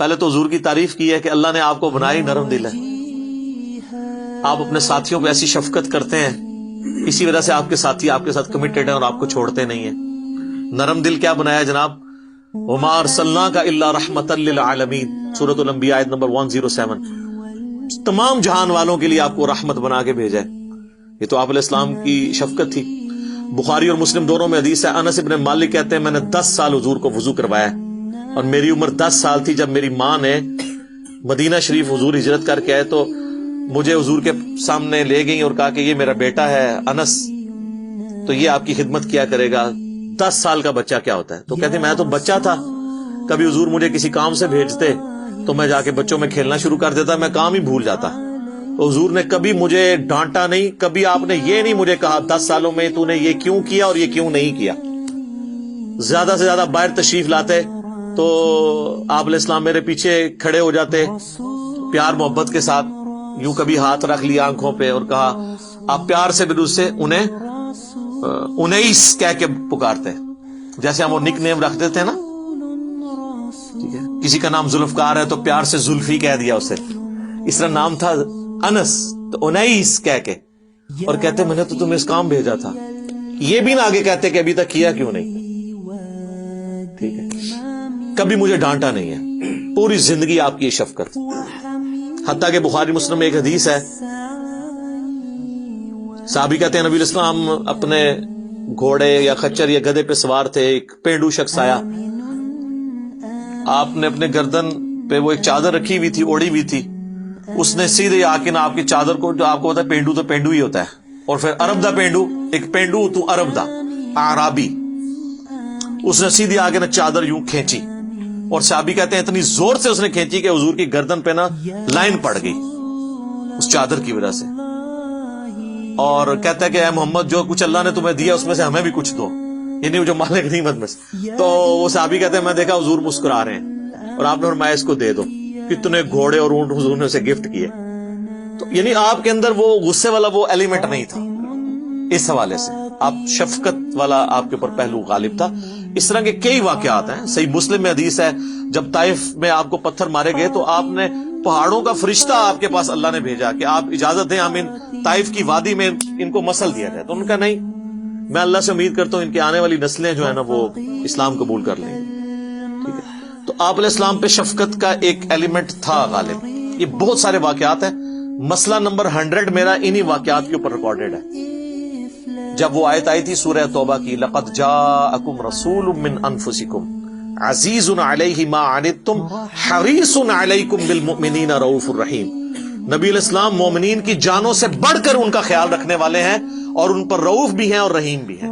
پہلے تو حضور کی تعریف کی ہے کہ اللہ نے آپ کو بنائی نرم دل ہے. آپ اپنے ساتھیوں پہ ایسی شفقت کرتے ہیں, اسی وجہ سے آپ کے ساتھی آپ کے ساتھ کمیٹڈ ہیں اور آپ کو چھوڑتے نہیں ہیں. نرم دل کیا بنایا جناب؟ وَمَا أَرْسَلْنَاكَ إِلَّا رَحْمَةً لِّلْعَالَمِينَ سورۃ الانبیاء آیت نمبر 107. تمام جہان والوں کے لیے آپ کو رحمت بنا کے بھیجا ہے. یہ تو آپ علیہ السلام کی شفقت تھی. بخاری اور مسلم دونوں میں حدیث ہے, انس ابن مالک کہتے ہیں میں نے 10 سال حضور کو وضو کروایا, اور میری عمر 10 سال تھی جب میری ماں نے مدینہ شریف حضور ہجرت کر کے آئے تو مجھے حضور کے سامنے لے گئی اور کہا کہ یہ میرا بیٹا ہے انس, تو یہ آپ کی خدمت کیا کرے گا. 10 سال کا بچہ کیا ہوتا ہے؟ تو کہتے میں تو بچہ تھا, کبھی حضور مجھے کسی کام سے بھیجتے تو میں جا کے بچوں میں کھیلنا شروع کر دیتا, میں کام ہی بھول جاتا. تو حضور نے کبھی مجھے ڈانٹا نہیں, کبھی آپ نے یہ نہیں مجھے کہا 10 سالوں میں تو نے یہ کیوں کیا اور یہ کیوں نہیں کیا. زیادہ سے زیادہ باہر تشریف لاتے تو آپ علیہ السلام میرے پیچھے کھڑے ہو جاتے, پیار محبت کے ساتھ یوں کبھی ہاتھ رکھ لیا آنکھوں پہ اور کہا, آپ پیار سے بھی اس سے انیس کہہ کے پکارتے, جیسے ہم وہ نک نیم رکھ دیتے ہیں نا, ٹھیک ہے, کسی کا نام ذوالفقار ہے تو پیار سے زلفی کہہ دیا اسے, اس طرح نام تھا انس تو انیس کہہ کے, اور کہتے میں نے تو تمہیں اس کام بھیجا تھا. یہ بھی نہ آگے کہتے کہ ابھی تک کیا کیوں نہیں. ٹھیک ہے, کبھی مجھے ڈانٹا نہیں ہے, پوری زندگی آپ کی شفقت. حتیٰ کہ بخاری مسلم میں ایک حدیث ہے, صحابی کہتے ہیں نبی علیہ السلام اپنے گھوڑے یا خچر یا گدھے پہ سوار تھے, ایک پینڈو شخص آیا, آپ نے اپنے گردن پہ وہ ایک چادر رکھی ہوئی تھی, اوڑی ہوئی تھی, اس نے سیدھے آ کے نا آپ کی چادر کو, جو آپ کو پتا ہے پینڈو تو پینڈو ہی ہوتا ہے, اور پھر عرب دا پینڈو, ایک پینڈو تو عرب دا اعرابی, اس نے سیدھی آ کے نا چادر یوں کھینچی, اور صحابی کہتے ہیں اتنی زور سے اس نے کھینچی کہ حضور کی گردن پہ نا لائن پڑ گئی اس چادر کی وجہ سے. اور کہتا ہے کہ اے محمد جو کچھ اللہ نے تمہیں دیا اس میں سے ہمیں بھی کچھ دو, یعنی جو مالک غنیمت میں سے. تو وہ صحابی کہتے ہیں میں دیکھا حضور مسکرا رہے ہیں اور آپ نے فرمایا اس کو دے دو. کتنے گھوڑے اور اونٹ حضور نے اسے گفٹ کیے. تو یعنی آپ کے اندر وہ غصے والا وہ ایلیمنٹ نہیں تھا, اس حوالے سے آپ شفقت والا آپ کے اوپر پہلو غالب تھا. اس طرح کے کئی واقعات ہیں. صحیح مسلم میں حدیث ہے جب طائف میں آپ کو پتھر مارے گئے تو آپ نے پہاڑوں کا فرشتہ آپ کے پاس اللہ نے بھیجا کہ آپ اجازت دیں ہم ان طائف کی وادی میں ان کو مسل دیا جائے. تو ان کا نہیں, میں اللہ سے امید کرتا ہوں ان کی آنے والی نسلیں جو ہے نا وہ اسلام قبول کر لیں گے. ٹھیک ہے, تو آپ علیہ السلام پہ شفقت کا ایک ایلیمنٹ تھا غالب. یہ بہت سارے واقعات ہیں. مسئلہ نمبر 100 میرا انہی واقعات کے اوپر ریکارڈڈ ہے. جب وہ آیت آئی تھی سورہ توبہ کی, لقد جاءکم رسول من انفسکم عزیز علیہ ما عنتم حریص علیکم بالمؤمنین رؤوف الرحیم. نبی علیہ السلام مومنین کی جانوں سے بڑھ کر ان کا خیال رکھنے والے ہیں اور ان پر رؤوف بھی ہیں اور رحیم بھی ہیں.